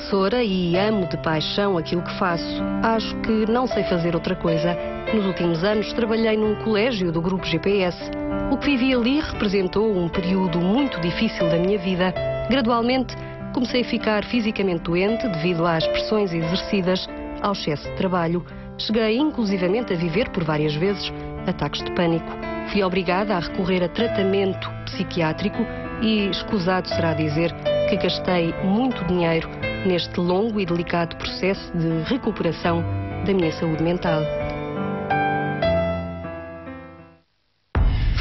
professora e amo de paixão aquilo que faço. Acho que não sei fazer outra coisa. Nos últimos anos trabalhei num colégio do Grupo GPS. O que vivi ali representou um período muito difícil da minha vida. Gradualmente comecei a ficar fisicamente doente devido às pressões exercidas, ao excesso de trabalho. Cheguei inclusivamente a viver por várias vezes ataques de pânico. Fui obrigada a recorrer a tratamento psiquiátrico e escusado será dizer que gastei muito dinheiro neste longo e delicado processo de recuperação da minha saúde mental.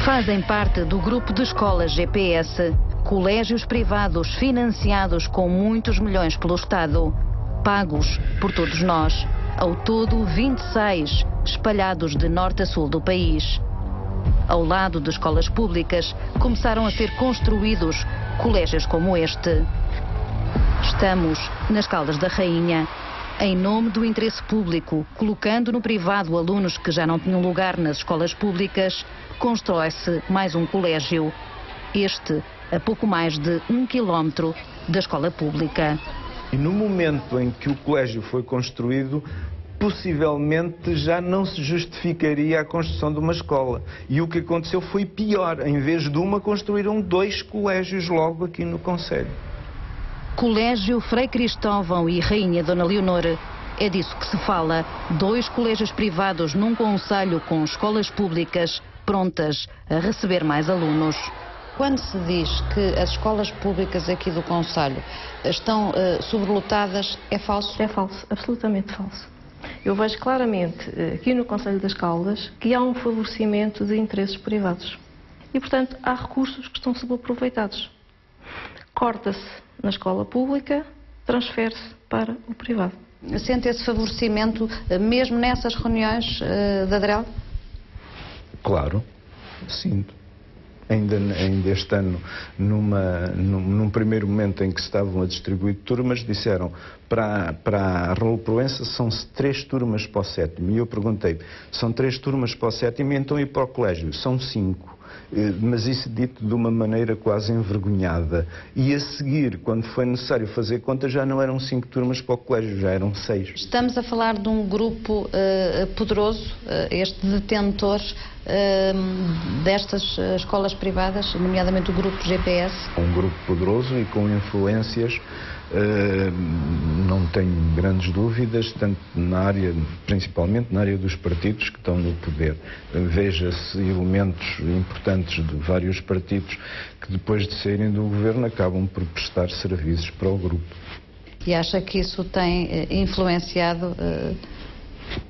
Fazem parte do grupo de escolas GPS, colégios privados financiados com muitos milhões pelo Estado, pagos por todos nós. Ao todo, 26, espalhados de norte a sul do país. Ao lado de escolas públicas, começaram a ser construídos colégios como este. Estamos nas Caldas da Rainha. Em nome do interesse público, colocando no privado alunos que já não tinham lugar nas escolas públicas, constrói-se mais um colégio. Este a pouco mais de 1 quilómetro da escola pública. E no momento em que o colégio foi construído, possivelmente já não se justificaria a construção de uma escola. E o que aconteceu foi pior. Em vez de uma, construíram 2 colégios logo aqui no concelho. Colégio Frei Cristóvão e Rainha Dona Leonor. É disso que se fala. 2 colégios privados num concelho com escolas públicas prontas a receber mais alunos. Quando se diz que as escolas públicas aqui do concelho estão sobrelotadas, é falso? É falso, absolutamente falso. Eu vejo claramente aqui no Concelho das Caldas que há um favorecimento de interesses privados. E, portanto, há recursos que estão subaproveitados. Corta-se na escola pública, transfere-se para o privado. Sente esse favorecimento mesmo nessas reuniões de ADREL? Claro, sinto. Ainda este ano, num primeiro momento em que se estavam a distribuir turmas, disseram para a Raul Proença são 3 turmas para o 7º. E eu perguntei, são 3 turmas para o 7º, então ir para o colégio? São 5. Mas isso dito de uma maneira quase envergonhada. E a seguir, quando foi necessário fazer conta, já não eram 5 turmas para o colégio, já eram 6. Estamos a falar de um grupo poderoso, este detentor destas escolas privadas, nomeadamente o grupo GPS. Um grupo poderoso e com influências, não tenho grandes dúvidas, tanto na área, principalmente na área dos partidos que estão no poder. Veja-se elementos importantes de vários partidos que depois de saírem do governo acabam por prestar serviços para o grupo. E acha que isso tem influenciado?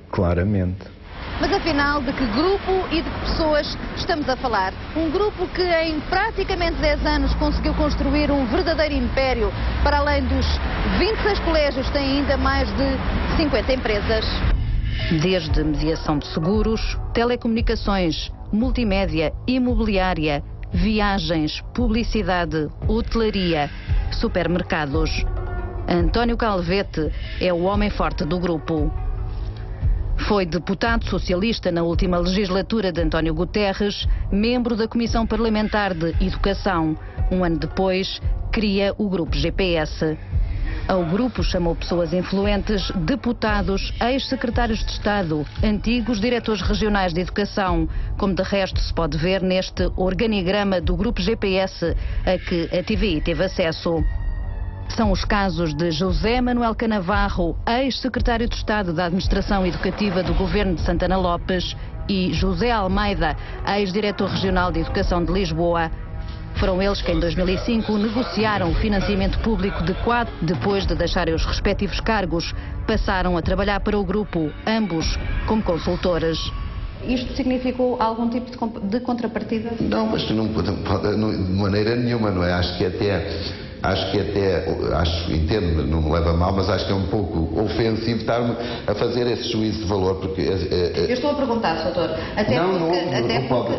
Claramente. Mas afinal, de que grupo e de que pessoas estamos a falar? Um grupo que em praticamente 10 anos conseguiu construir um verdadeiro império. Para além dos 26 colégios, tem ainda mais de 50 empresas. Desde mediação de seguros, telecomunicações, multimédia, imobiliária, viagens, publicidade, hotelaria, supermercados. António Calvete é o homem forte do grupo. Foi deputado socialista na última legislatura de António Guterres, membro da Comissão Parlamentar de Educação. Um ano depois, cria o Grupo GPS. Ao grupo chamou pessoas influentes, deputados, ex-secretários de Estado, antigos diretores regionais de Educação, como de resto se pode ver neste organigrama do Grupo GPS, a que a TVI teve acesso. São os casos de José Manuel Canavarro, ex-secretário de Estado da Administração Educativa do Governo de Santana Lopes, e José Almeida, ex-diretor regional de Educação de Lisboa. Foram eles que em 2005 negociaram o financiamento público de 4, depois de deixarem os respectivos cargos, passaram a trabalhar para o grupo, ambos como consultores. Isto significou algum tipo de contrapartida? Não, mas de maneira nenhuma, não é? Entendo-me, não me leva a mal, mas acho que é um pouco ofensivo estar-me a fazer esse juízo de valor, porque... Eu estou a perguntar, doutor.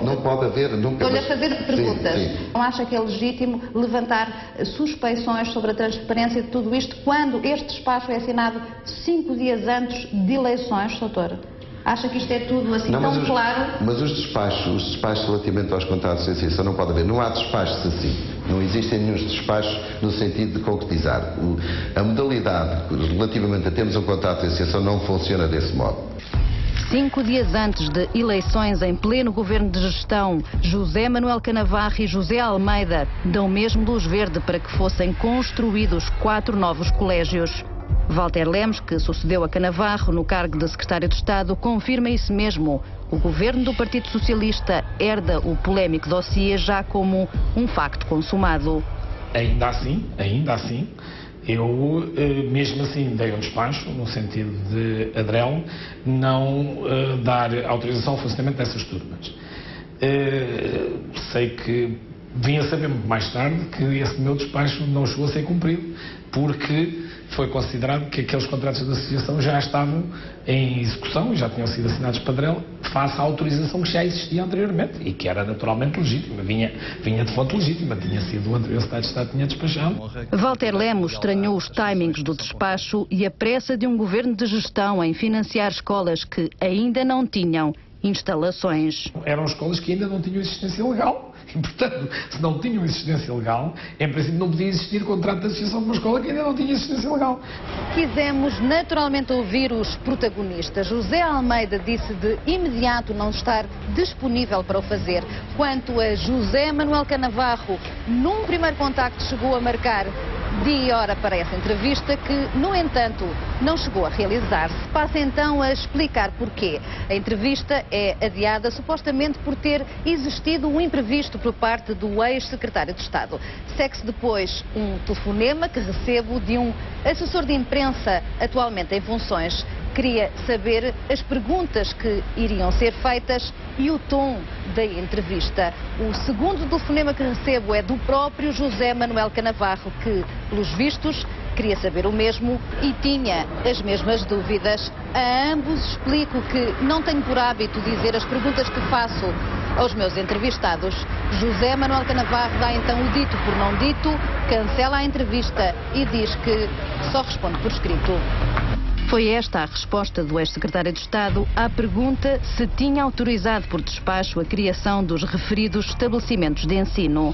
Não pode haver... Estou-lhe a fazer perguntas. Sim. Não acha que é legítimo levantar suspeições sobre a transparência de tudo isto quando este despacho é assinado 5 dias antes de eleições, doutor? Acha que isto é tudo assim tão claro? Mas os despachos relativamente aos contratos de licença não pode haver. Não há despachos assim. Não existem nenhum despachos no sentido de concretizar. A modalidade relativamente a termos um contrato de associação não funciona desse modo. 5 dias antes de eleições em pleno governo de gestão, José Manuel Canavarro e José Almeida dão mesmo luz verde para que fossem construídos 4 novos colégios. Walter Lemos, que sucedeu a Canavarro no cargo de secretário de Estado, confirma isso mesmo. O governo do Partido Socialista herda o polémico dossiê já como um facto consumado. Ainda assim, eu mesmo assim dei um despacho no sentido de Adrel não dar autorização ao funcionamento dessas turmas. Sei que vim a saber muito mais tarde que esse meu despacho não chegou a ser cumprido, porque foi considerado que aqueles contratos de associação já estavam em execução e já tinham sido assinados para Adrel, face à autorização que já existia anteriormente e que era naturalmente legítima, vinha de fonte legítima, tinha sido o anterior secretário de Estado que tinha despachado. Walter Lemos estranhou os timings do despacho e a pressa de um governo de gestão em financiar escolas que ainda não tinham instalações. Eram escolas que ainda não tinham existência legal e, portanto, se não tinham existência legal, em princípio não podia existir contrato de associação com uma escola que ainda não tinha existência legal. Quisemos naturalmente ouvir os protagonistas. José Almeida disse de imediato não estar disponível para o fazer. Quanto a José Manuel Canavarro, num primeiro contacto chegou a marcar dia e hora para essa entrevista que, no entanto, não chegou a realizar-se. Passa então a explicar porquê. A entrevista é adiada supostamente por ter existido um imprevisto por parte do ex-secretário de Estado. Segue-se depois um telefonema que recebo de um assessor de imprensa atualmente em funções. Queria saber as perguntas que iriam ser feitas e o tom da entrevista. O segundo telefonema que recebo é do próprio José Manuel Canavarro, que, pelos vistos, queria saber o mesmo e tinha as mesmas dúvidas. A ambos explico que não tenho por hábito dizer as perguntas que faço aos meus entrevistados. José Manuel Canavarro dá então o dito por não dito, cancela a entrevista e diz que só responde por escrito. Foi esta a resposta do ex-secretário de Estado à pergunta se tinha autorizado por despacho a criação dos referidos estabelecimentos de ensino.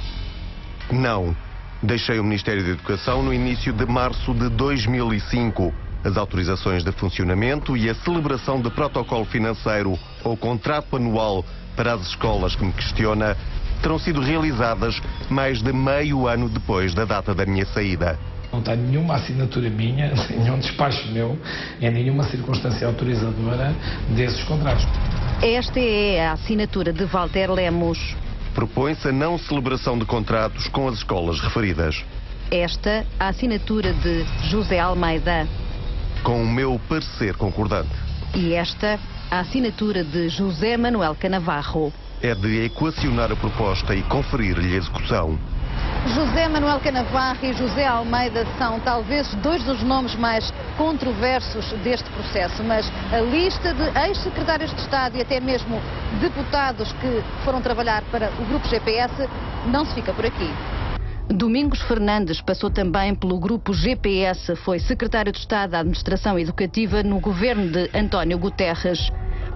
Não. Deixei o Ministério da Educação no início de março de 2005. As autorizações de funcionamento e a celebração de protocolo financeiro ou contrato anual para as escolas que me questiona terão sido realizadas mais de meio ano depois da data da minha saída. Não tenho nenhuma assinatura minha, nenhum despacho meu, em nenhuma circunstância autorizadora desses contratos. Esta é a assinatura de Walter Lemos. Propõe-se a não celebração de contratos com as escolas referidas. Esta, a assinatura de José Almeida. Com o meu parecer concordante. E esta, a assinatura de José Manuel Canavarro. É de equacionar a proposta e conferir-lhe execução. José Manuel Canavarro e José Almeida são talvez dois dos nomes mais controversos deste processo, mas a lista de ex-secretários de Estado e até mesmo deputados que foram trabalhar para o Grupo GPS não se fica por aqui. Domingos Fernandes passou também pelo Grupo GPS, foi secretário de Estado da Administração Educativa no governo de António Guterres.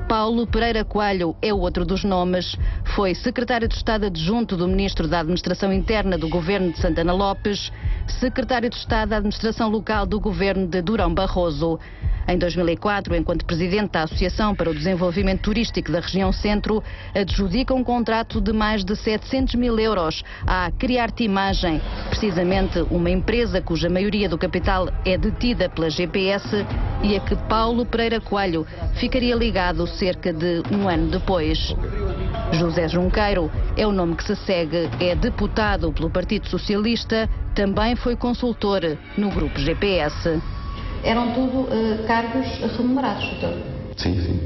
Paulo Pereira Coelho é outro dos nomes. Foi secretário de Estado adjunto do Ministro da Administração Interna do governo de Santana Lopes, secretário de Estado da Administração Local do governo de Durão Barroso. Em 2004, enquanto presidente da Associação para o Desenvolvimento Turístico da Região Centro, adjudica um contrato de mais de 700 mil euros à Criarte Imagem, precisamente uma empresa cuja maioria do capital é detida pela GPS e a que Paulo Pereira Coelho ficaria ligado cerca de um ano depois. José Junqueiro é o nome que se segue, é deputado pelo Partido Socialista, também foi consultor no Grupo GPS. Eram tudo cargos remunerados, doutor? Sim, sim.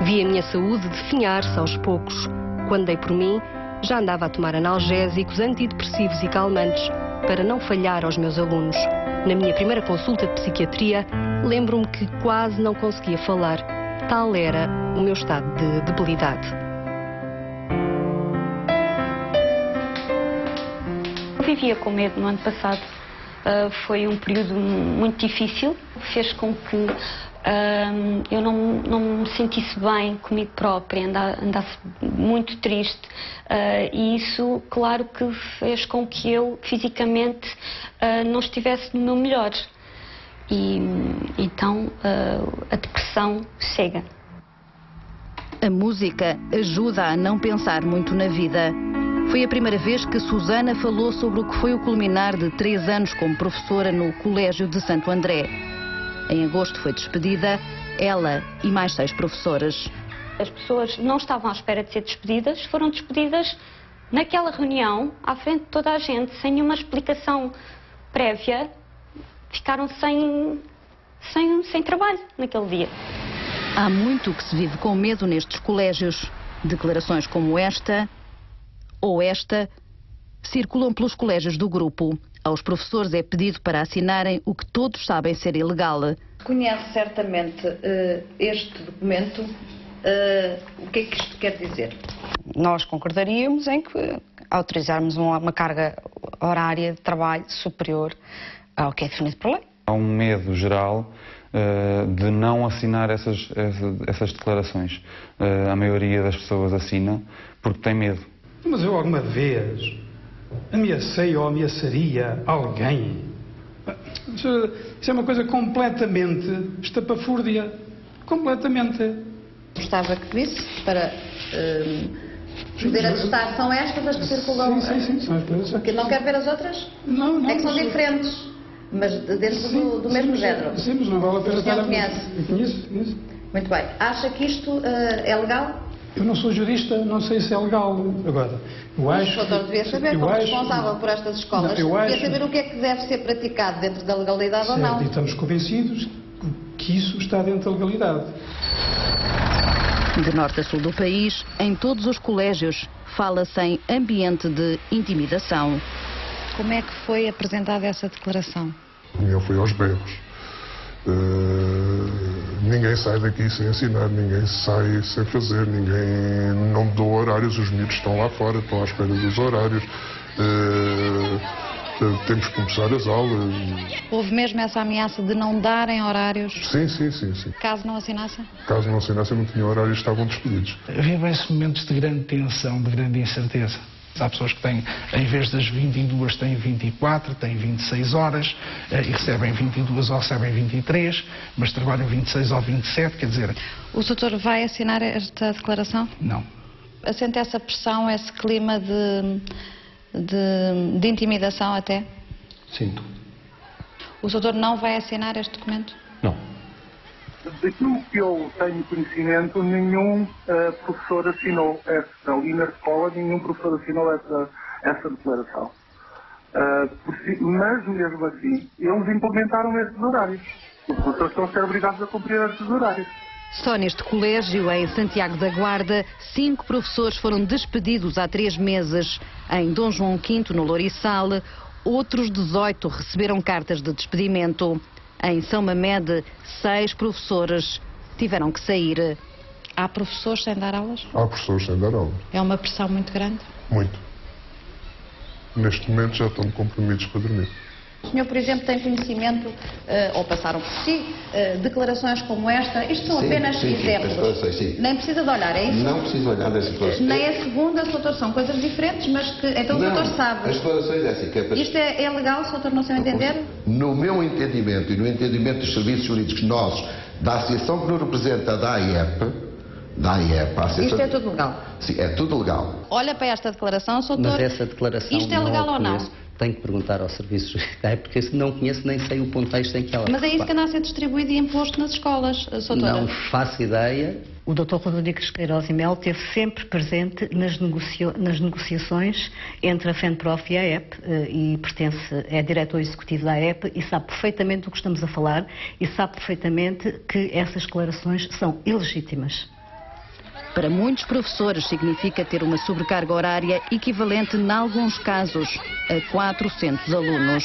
Vi a minha saúde definhar-se aos poucos. Quando dei por mim, já andava a tomar analgésicos, antidepressivos e calmantes para não falhar aos meus alunos. Na minha primeira consulta de psiquiatria, lembro-me que quase não conseguia falar. Tal era o meu estado de debilidade. Eu vivia com medo no ano passado. Foi um período muito difícil, fez com que eu não me sentisse bem comigo própria, andasse muito triste, e isso, claro, que fez com que eu fisicamente não estivesse no meu melhor. E então a depressão chega. A música ajuda a não pensar muito na vida. Foi a primeira vez que Susana falou sobre o que foi o culminar de 3 anos como professora no Colégio de Santo André. Em agosto foi despedida, ela e mais 6 professoras. As pessoas não estavam à espera de ser despedidas, foram despedidas naquela reunião, à frente de toda a gente, sem nenhuma explicação prévia, ficaram sem trabalho naquele dia. Há muito que se vive com medo nestes colégios. Declarações como esta ou esta circulam pelos colégios do grupo. Aos professores é pedido para assinarem o que todos sabem ser ilegal. Conhece certamente este documento. O que é que isto quer dizer? Nós concordaríamos em que autorizarmos uma carga horária de trabalho superior ao que é definido por lei. Há um medo geral de não assinar essas declarações. A maioria das pessoas assina porque tem medo. Mas eu alguma vez ameacei ou ameaçaria alguém? Isso é uma coisa completamente estapafúrdia. Completamente. Gostava que visse para poder atestar. São estas as que circulam? Sim, são as coisas. Porque não quer ver as outras? Não. É que são diferentes, mas dentro do mesmo género. Sim, mas não vale a pena estar a ver. Conhece? Conheço. Muito bem. Acha que isto é legal? Eu não sou jurista, não sei se é legal. Agora, eu acho... O doutor devia saber, como responsável por estas escolas, devia saber o que é que deve ser praticado dentro da legalidade ou não. E estamos convencidos que isso está dentro da legalidade. De norte a sul do país, em todos os colégios, fala-se em ambiente de intimidação. Como é que foi apresentada essa declaração? Eu fui aos berros. Ninguém sai daqui sem assinar, ninguém sai sem fazer, ninguém não me dou horários, os miúdos estão lá fora, estão à espera dos horários. Temos que começar as aulas. Houve mesmo essa ameaça de não darem horários? Sim. Caso não assinassem? Caso não assinassem, não tinham horários, estavam despedidos. Vivem-se momentos de grande tensão, de grande incerteza. Há pessoas que têm, em vez das 22, têm 24, têm 26 horas e recebem 22 ou recebem 23, mas trabalham 26 ou 27, quer dizer... O doutor vai assinar esta declaração? Não. Assente essa pressão, esse clima de intimidação até? Sinto. O doutor não vai assinar este documento? Não. Daquilo que eu tenho conhecimento, nenhum professor assinou ali na escola, nenhum professor assinou essa declaração. Mas, mesmo assim, eles implementaram esses horários. Os professores estão a ser obrigados a cumprir esses horários. Só neste colégio, em Santiago da Guarda, 5 professores foram despedidos há 3 meses. Em Dom João V, no Lourissal, outros 18 receberam cartas de despedimento. Em São Mamede, 6 professores tiveram que sair. Há professores sem dar aulas? Há professores sem dar aulas. É uma pressão muito grande? Muito. Neste momento já estão comprimidos para dormir. O senhor, por exemplo, tem conhecimento, ou passaram por si, declarações como esta? Isto são apenas exemplos. Sim. Nem precisa de olhar, é isso? Não precisa olhar das declarações. Nem a segunda, doutor, são coisas diferentes, mas que... Então o doutor sabe. As declarações é assim. Isto é legal, se o doutor não se entender? No meu entendimento e no entendimento dos serviços jurídicos nossos, da associação que nos representa da AIEP, isto é tudo legal? Sim, é tudo legal. Olha para esta declaração, doutor. Mas essa declaração isto é legal ou não? Tenho que perguntar aos serviços jurídicos, porque se não conheço nem sei o contexto em que ela... Mas é isso que anda a ser distribuído e imposto nas escolas, doutora? Não faço ideia. O Dr. Rodrigues Queiroz e Melo esteve sempre presente nas negociações entre a FENPROF e a AEP e é diretor executivo da AEP e sabe perfeitamente do que estamos a falar e sabe perfeitamente que essas declarações são ilegítimas. Para muitos professores significa ter uma sobrecarga horária equivalente, em alguns casos, a 400 alunos.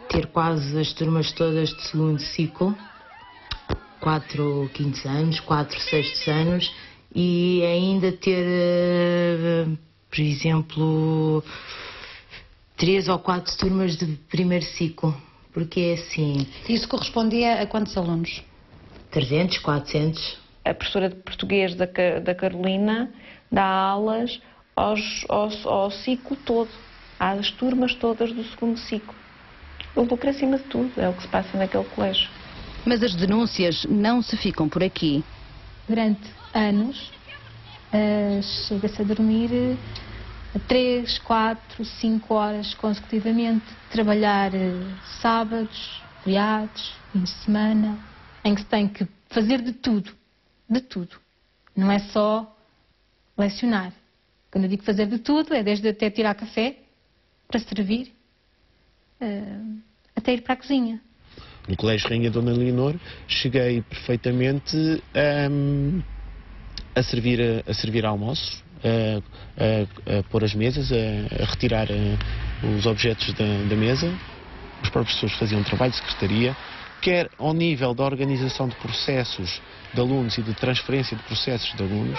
Ter quase as turmas todas de segundo ciclo, 4 quintos anos, 4 sextos anos, e ainda ter, por exemplo, 3 ou 4 turmas de primeiro ciclo, porque é assim... Isso correspondia a quantos alunos? 300, 400. A professora de português da Carolina dá aulas ao ciclo todo, às turmas todas do segundo ciclo. O lucro acima de tudo, é o que se passa naquele colégio. Mas as denúncias não se ficam por aqui. Durante anos, chega-se a dormir 3, 4, 5 horas consecutivamente, trabalhar sábados, feriados, fins de semana, em que se tem que fazer de tudo. De tudo. Não é só lecionar. Quando eu digo fazer de tudo, é desde até tirar café, para servir, até ir para a cozinha. No Colégio Rainha Dona Leonor, cheguei perfeitamente a servir almoços, a pôr as mesas, a retirar os objetos da mesa. Os próprios professores faziam um trabalho de secretaria, quer ao nível da organização de processos de alunos e de transferência de processos de alunos,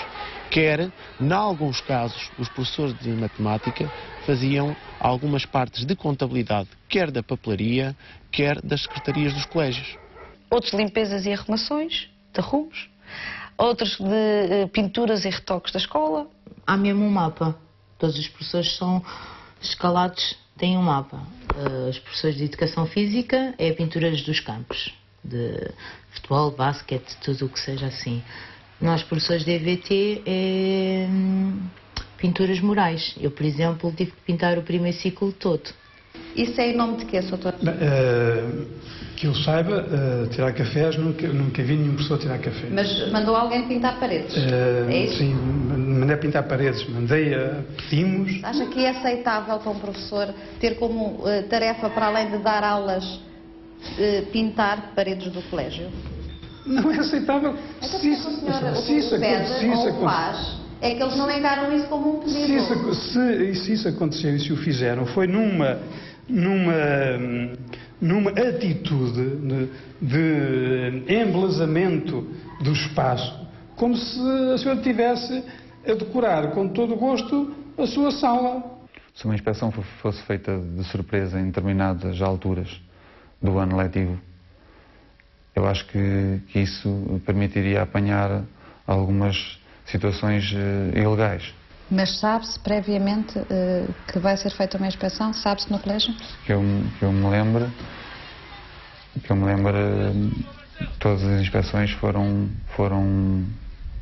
quer, em alguns casos, os professores de matemática faziam algumas partes de contabilidade, quer da papelaria, quer das secretarias dos colégios. Outros de limpezas e arrumações, de arrumos, outros de pinturas e retoques da escola. Há mesmo um mapa. Todos os professores são escalados, têm um mapa. Os professores de educação física é pinturas dos campos, de futebol, basquete, tudo o que seja assim. Nós, professores de EVT, é pinturas murais. Eu, por exemplo, tive que pintar o primeiro ciclo todo. Isso é em nome de quê, Sr. Que eu saiba, tirar cafés, nunca vi nenhum professor tirar café. Mas mandou alguém pintar paredes? É isso? Sim, mandei pintar paredes, pedimos. Acha que é aceitável para um professor ter como tarefa, para além de dar aulas, pintar paredes do colégio? Não é aceitável. Se isso faz, é que eles não encaram isso como um pedido. Se isso aconteceu e se o fizeram, foi numa atitude de embelezamento do espaço, como se a senhora tivesse a decorar com todo o gosto a sua sala. Se uma inspeção fosse feita de surpresa em determinadas alturas do ano letivo, eu acho que isso permitiria apanhar algumas situações ilegais. Mas sabe-se previamente que vai ser feita uma inspeção? Sabe-se no colégio? Que eu me lembro, todas as inspeções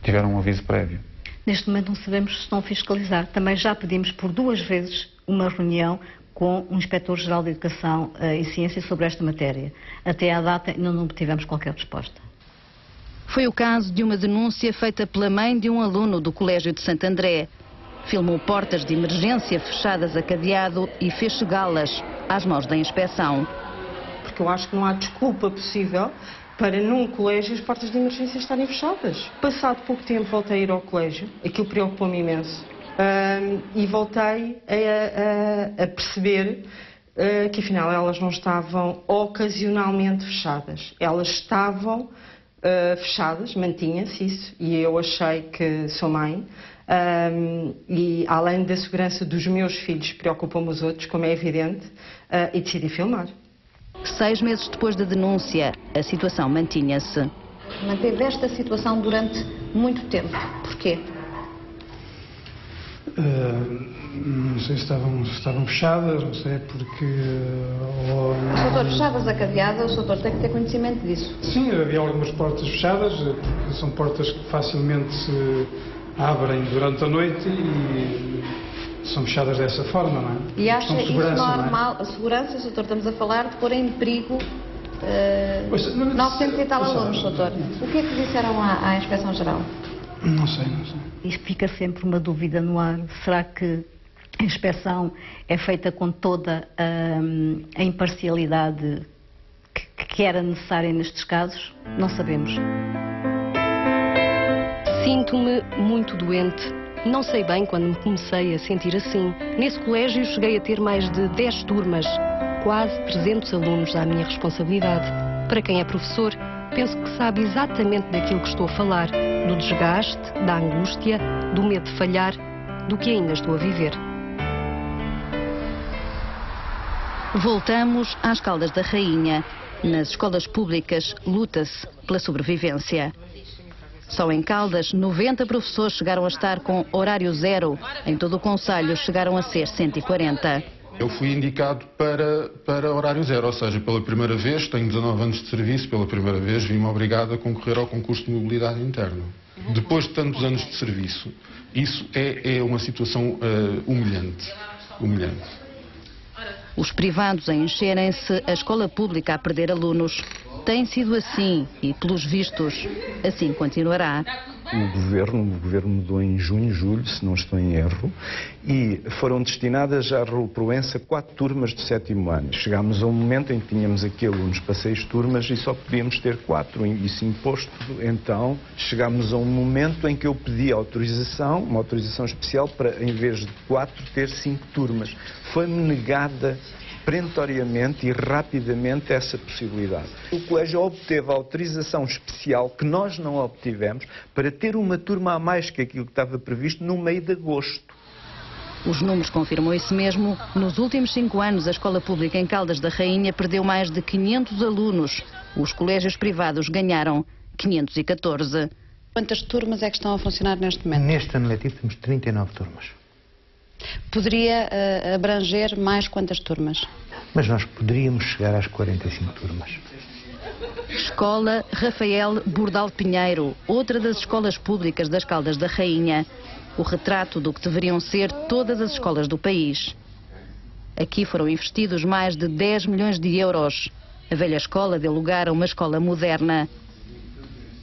tiveram um aviso prévio. Neste momento não sabemos se estão a fiscalizar. Também já pedimos por 2 vezes uma reunião com o Inspetor-Geral de Educação e Ciência sobre esta matéria. Até à data ainda não obtivemos qualquer resposta. Foi o caso de uma denúncia feita pela mãe de um aluno do Colégio de Santo André. Filmou portas de emergência fechadas a cadeado e fez chegá-las às mãos da inspeção. Porque eu acho que não há desculpa possível para num colégio as portas de emergência estarem fechadas. Passado pouco tempo voltei a ir ao colégio, aquilo preocupou-me imenso. E voltei a perceber que afinal elas não estavam ocasionalmente fechadas. Elas estavam fechadas, mantinha-se isso, e eu achei que sou mãe, e além da segurança dos meus filhos, preocupam-me os outros, como é evidente, e decidi filmar. 6 meses depois da denúncia, a situação mantinha-se. Manteve esta situação durante muito tempo. Porquê? Não sei se estavam fechadas, não sei porque... Doutor, fechadas a cadeada, o doutor tem que ter conhecimento disso. Sim, havia algumas portas fechadas, porque são portas que facilmente se abrem durante a noite e são fechadas dessa forma, não é? E acha isso normal? A segurança, doutor, estamos a falar de pôr em perigo 900 e tal alunos, doutor. O que é que disseram à Inspeção-Geral? Não sei. E fica sempre uma dúvida no ar. Será que a inspeção é feita com toda a imparcialidade que era necessária nestes casos? Não sabemos. Sinto-me muito doente. Não sei bem quando me comecei a sentir assim. Nesse colégio cheguei a ter mais de 10 turmas, quase 300 alunos à minha responsabilidade. Para quem é professor, penso que sabe exatamente daquilo que estou a falar, do desgaste, da angústia, do medo de falhar, do que ainda estou a viver. Voltamos às Caldas da Rainha. Nas escolas públicas, luta-se pela sobrevivência. Só em Caldas, 90 professores chegaram a estar com horário zero. Em todo o concelho, chegaram a ser 140. Eu fui indicado para horário zero, ou seja, pela primeira vez, tenho 19 anos de serviço, pela primeira vez vi-me obrigado a concorrer ao concurso de mobilidade interna. Depois de tantos anos de serviço, isso é uma situação humilhante. Os privados a encherem-se, a escola pública a perder alunos. Tem sido assim e, pelos vistos, assim continuará. O governo mudou em junho, julho, se não estou em erro, e foram destinadas à Raul Proença 4 turmas de 7º ano. Chegámos a um momento em que tínhamos aqui alunos para 6 turmas e só podíamos ter 4, isso imposto. Então, chegámos a um momento em que eu pedi autorização, uma autorização especial para, em vez de 4, ter 5 turmas. Foi-me negada perentoriamente e rapidamente essa possibilidade. O colégio obteve a autorização especial que nós não obtivemos para ter uma turma a mais que aquilo que estava previsto no meio de agosto. Os números confirmam isso mesmo. Nos últimos 5 anos, a escola pública em Caldas da Rainha perdeu mais de 500 alunos. Os colégios privados ganharam 514. Quantas turmas é que estão a funcionar neste momento? Neste ano letivo temos 39 turmas. Poderia abranger mais quantas turmas? Mas nós poderíamos chegar às 45 turmas. Escola Rafael Bordal Pinheiro, outra das escolas públicas das Caldas da Rainha. O retrato do que deveriam ser todas as escolas do país. Aqui foram investidos mais de 10 milhões de euros. A velha escola deu lugar a uma escola moderna,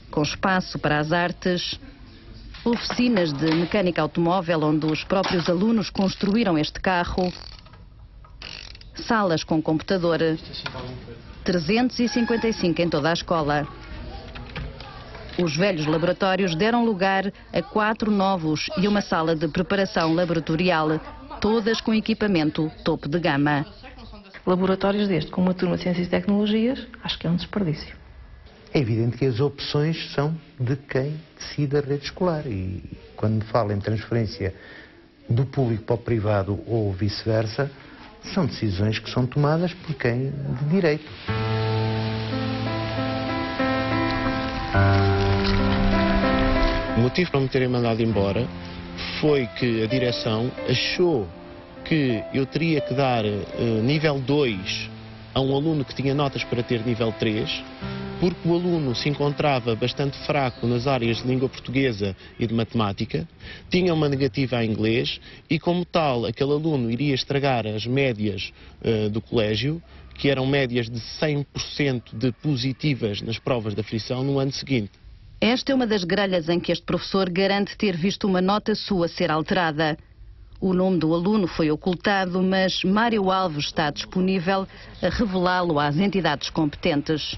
com espaço para as artes, oficinas de mecânica automóvel onde os próprios alunos construíram este carro, salas com computador, 355 em toda a escola. Os velhos laboratórios deram lugar a 4 novos e uma sala de preparação laboratorial, todas com equipamento topo de gama. Laboratórios deste, com uma turma de Ciências e Tecnologias, acho que é um desperdício. É evidente que as opções são de quem decide a rede escolar e quando me fala em transferência do público para o privado ou vice-versa, são decisões que são tomadas por quem de direito. O motivo para me terem mandado embora foi que a direção achou que eu teria que dar nível 2 a um aluno que tinha notas para ter nível 3, porque o aluno se encontrava bastante fraco nas áreas de língua portuguesa e de matemática, tinha uma negativa em inglês e, como tal, aquele aluno iria estragar as médias do colégio, que eram médias de 100% de positivas nas provas da frição no ano seguinte. Esta é uma das grelhas em que este professor garante ter visto uma nota sua ser alterada. O nome do aluno foi ocultado, mas Mário Alves está disponível a revelá-lo às entidades competentes.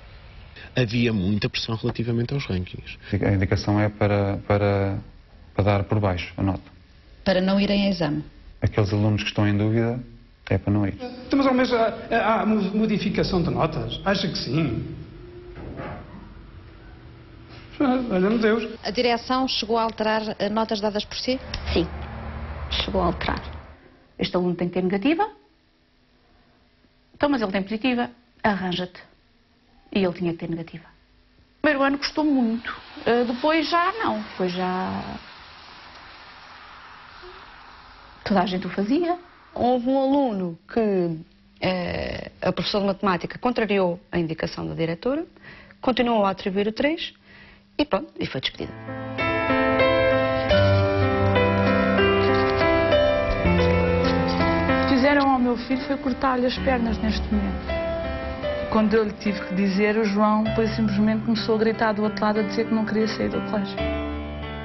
Havia muita pressão relativamente aos rankings. A indicação é para dar por baixo a nota. Para não irem a exame? Aqueles alunos que estão em dúvida, é para não ir. Mas ao menos há modificação de notas? Acha que sim? Olha-me Deus. A direção chegou a alterar notas dadas por si? Sim, chegou a alterar. Este aluno tem que ter negativa. Então, mas ele tem positiva. Arranja-te. E ele tinha que ter negativa. O primeiro ano custou muito. Depois já não. Depois já... toda a gente o fazia. Houve um aluno que a professora de matemática contrariou a indicação da diretora, continuou a atribuir o 3 e pronto, e foi despedida. O que fizeram ao meu filho foi cortar-lhe as pernas neste momento. Quando eu lhe tive que dizer, o João depois simplesmente começou a gritar do outro lado a dizer que não queria sair do colégio.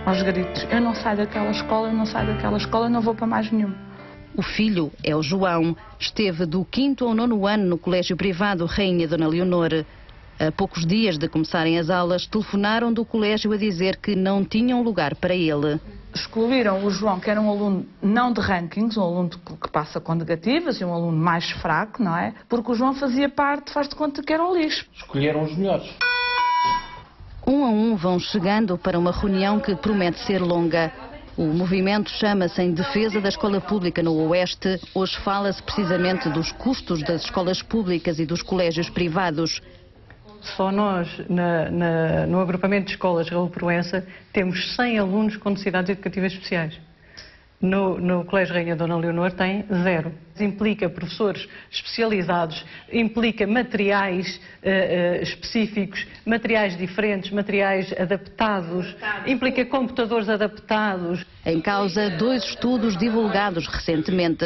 Aos gritos, eu não saio daquela escola, eu não saio daquela escola, eu não vou para mais nenhum. O filho é o João. Esteve do 5º ao 9º ano no colégio privado Rainha Dona Leonor. A poucos dias de começarem as aulas, telefonaram do colégio a dizer que não tinham lugar para ele. Excluíram o João, que era um aluno não de rankings, um aluno que passa com negativas e um aluno mais fraco, não é? Porque o João fazia parte, faz de conta que era o lixo. Escolheram os melhores. Um a um vão chegando para uma reunião que promete ser longa. O movimento chama-se Em Defesa da Escola Pública no Oeste. Hoje fala-se precisamente dos custos das escolas públicas e dos colégios privados. Só nós, no agrupamento de escolas Raul Proença, temos 100 alunos com necessidades educativas especiais. No Colégio Rainha Dona Leonor tem 0. Implica professores especializados, implica materiais específicos, materiais diferentes, materiais adaptados, implica computadores adaptados. Em causa, 2 estudos divulgados recentemente.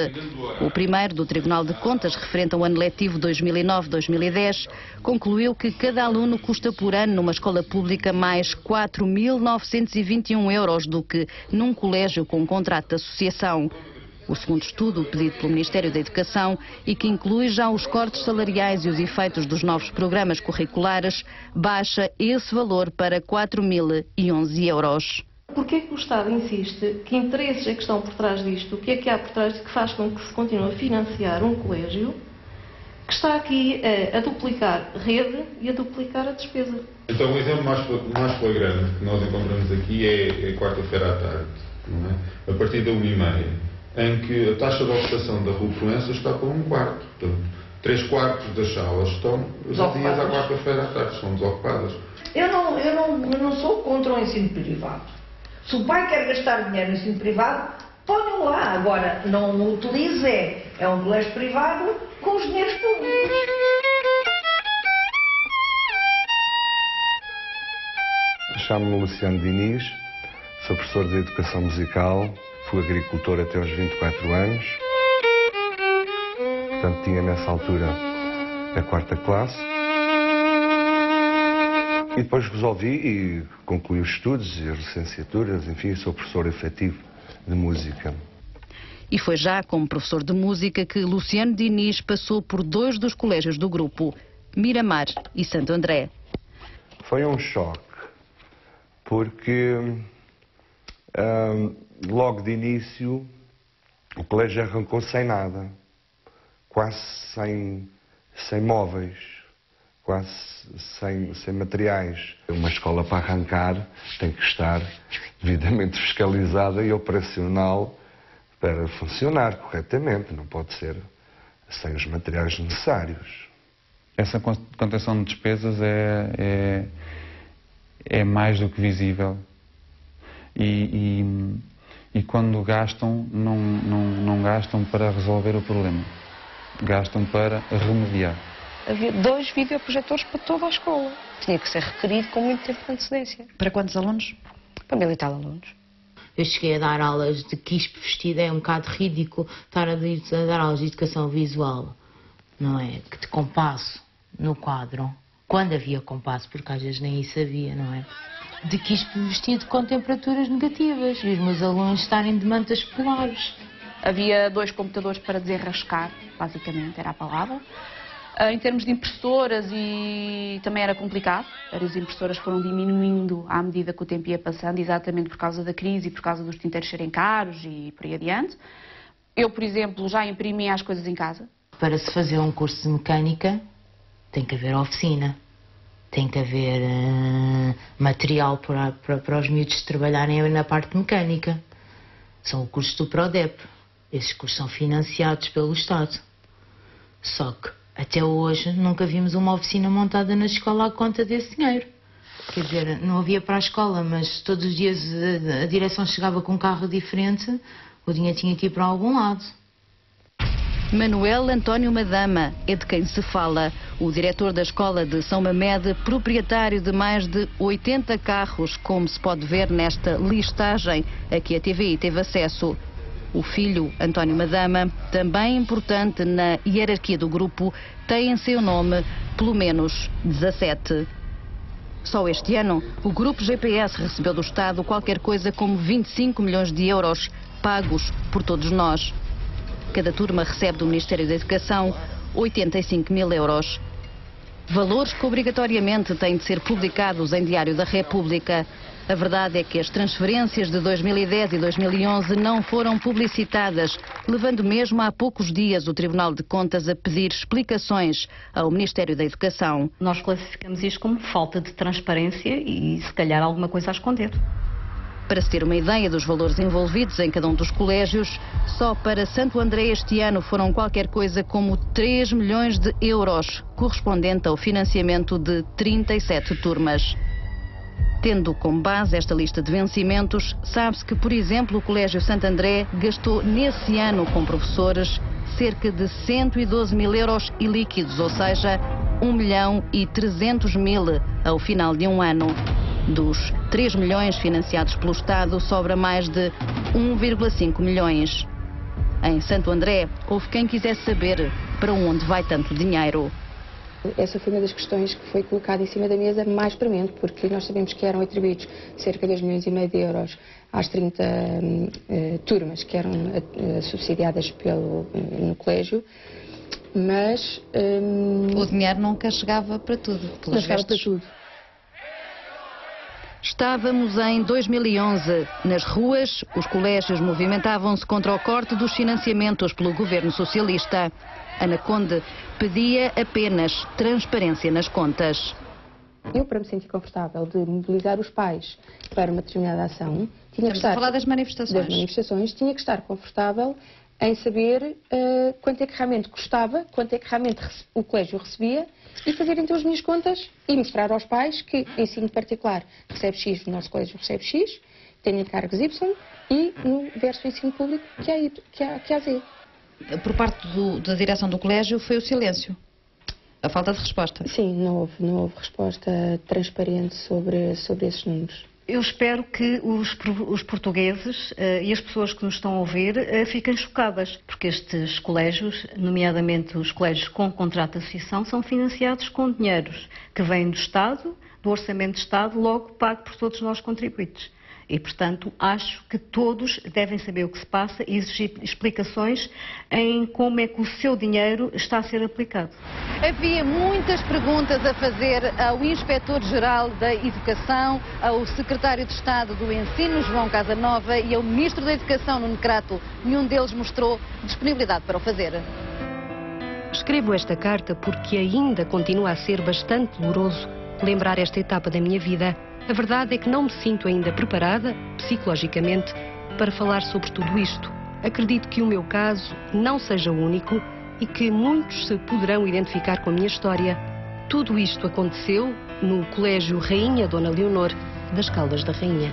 O primeiro, do Tribunal de Contas, referente ao ano letivo 2009-2010, concluiu que cada aluno custa por ano numa escola pública mais 4.921 euros do que num colégio com contrato de associação. O segundo estudo, pedido pelo Ministério da Educação e que inclui já os cortes salariais e os efeitos dos novos programas curriculares, baixa esse valor para 4.011 euros. Porquê que o Estado insiste? Que interesses é que estão por trás disto? O que é que há por trás que faz com que se continue a financiar um colégio que está aqui a duplicar rede e a duplicar a despesa? Então o exemplo mais flagrante que nós encontramos aqui é quarta-feira à tarde, não é? A partir da 1h30, em que a taxa de ocupação da Rua Proença está por 1/4. Portanto, 3/4 das salas estão vazias à quarta-feira à tarde, estão desocupadas. Eu não sou contra o ensino privado. Se o pai quer gastar dinheiro no ensino privado, ponham lá. Agora, não o utilize, é um colégio privado com os dinheiros públicos. Chamo-me Luciano Diniz, sou professor de Educação Musical, fui agricultor até aos 24 anos, portanto tinha nessa altura a 4ª classe. E depois resolvi e concluí os estudos e as licenciaturas, enfim, sou professor efetivo de música. E foi já como professor de música que Luciano Diniz passou por 2 dos colégios do grupo, Miramar e Santo André. Foi um choque, porque logo de início o colégio arrancou sem nada, quase sem móveis, quase sem materiais. Uma escola para arrancar tem que estar devidamente fiscalizada e operacional para funcionar corretamente, não pode ser sem os materiais necessários. Essa contenção de despesas é mais do que visível e quando gastam, não gastam para resolver o problema, gastam para remediar. Havia 2 videoprojetores para toda a escola. Tinha que ser requerido com muito tempo de antecedência. Para quantos alunos? Para 1000 e tal alunos. Eu cheguei a dar aulas de quispe vestido, é um bocado ridículo estar a dar aulas de educação visual, não é? Que de compasso no quadro, quando havia compasso, porque às vezes nem isso havia, não é? De quispe vestido com temperaturas negativas e os meus alunos estarem de mantas polares. Havia 2 computadores para desenrascar, basicamente, era a palavra. Em termos de impressoras, e também era complicado, as impressoras foram diminuindo à medida que o tempo ia passando, exatamente por causa da crise e por causa dos tinteiros serem caros e por aí adiante. Eu, por exemplo, já imprimia as coisas em casa. Para se fazer um curso de mecânica, tem que haver oficina, tem que haver material para os miúdos trabalharem na parte mecânica. São os cursos do PRODEP. Esses cursos são financiados pelo Estado. Só que até hoje nunca vimos uma oficina montada na escola à conta desse dinheiro. Quer dizer, não havia para a escola, mas todos os dias a direção chegava com um carro diferente, o dinheiro tinha que ir para algum lado. Manuel António Madama é de quem se fala, o diretor da escola de São Mamede, proprietário de mais de 80 carros, como se pode ver nesta listagem a que a TVI teve acesso. O filho, António Madama, também importante na hierarquia do grupo, tem em seu nome pelo menos 17. Só este ano, o grupo GPS recebeu do Estado qualquer coisa como 25 milhões de euros, pagos por todos nós. Cada turma recebe do Ministério da Educação 85 mil euros. Valores que obrigatoriamente têm de ser publicados em Diário da República. A verdade é que as transferências de 2010 e 2011 não foram publicitadas, levando mesmo há poucos dias o Tribunal de Contas a pedir explicações ao Ministério da Educação. Nós classificamos isto como falta de transparência e, se calhar, alguma coisa a esconder. Para se ter uma ideia dos valores envolvidos em cada um dos colégios, só para Santo André este ano foram qualquer coisa como 3 milhões de euros, correspondente ao financiamento de 37 turmas. Tendo como base esta lista de vencimentos, sabe-se que, por exemplo, o Colégio Santo André gastou nesse ano com professores cerca de 112 mil euros ilíquidos, ou seja, 1.300.000 ao final de um ano. Dos 3 milhões financiados pelo Estado, sobra mais de 1,5 milhões. Em Santo André, houve quem quisesse saber para onde vai tanto dinheiro. Essa foi uma das questões que foi colocada em cima da mesa mais premente, porque nós sabemos que eram atribuídos cerca de 2 milhões e meio de euros às 30 turmas que eram subsidiadas no colégio, mas... o dinheiro nunca chegava para tudo, pelos vistos. Estávamos em 2011. Nas ruas, os colégios movimentavam-se contra o corte dos financiamentos pelo governo socialista. Ana Conde pedia apenas transparência nas contas. Eu, para me sentir confortável de mobilizar os pais para uma determinada ação, tinha que estar... a falar das manifestações. Das manifestações, tinha que estar confortável em saber quanto é que realmente custava, quanto é que realmente o colégio recebia e fazer então as minhas contas e mostrar aos pais que ensino particular recebe X, o nosso colégio recebe X, tem encargos Y e no verso ensino público que há Z. Por parte da direção do colégio foi o silêncio, a falta de resposta. Sim, não houve resposta transparente sobre esses números. Eu espero que os portugueses e as pessoas que nos estão a ouvir fiquem chocadas, porque estes colégios, nomeadamente os colégios com contrato de associação, são financiados com dinheiros que vêm do Estado, do Orçamento de Estado, logo pago por todos nós contribuintes. E, portanto, acho que todos devem saber o que se passa e exigir explicações em como é que o seu dinheiro está a ser aplicado. Havia muitas perguntas a fazer ao Inspetor-Geral da Educação, ao Secretário de Estado do Ensino, João Casanova, e ao Ministro da Educação, Nuno Crato. Nenhum deles mostrou disponibilidade para o fazer. Escrevo esta carta porque ainda continua a ser bastante doloroso lembrar esta etapa da minha vida. A verdade é que não me sinto ainda preparada, psicologicamente, para falar sobre tudo isto. Acredito que o meu caso não seja único e que muitos se poderão identificar com a minha história. Tudo isto aconteceu no Colégio Rainha Dona Leonor das Caldas da Rainha.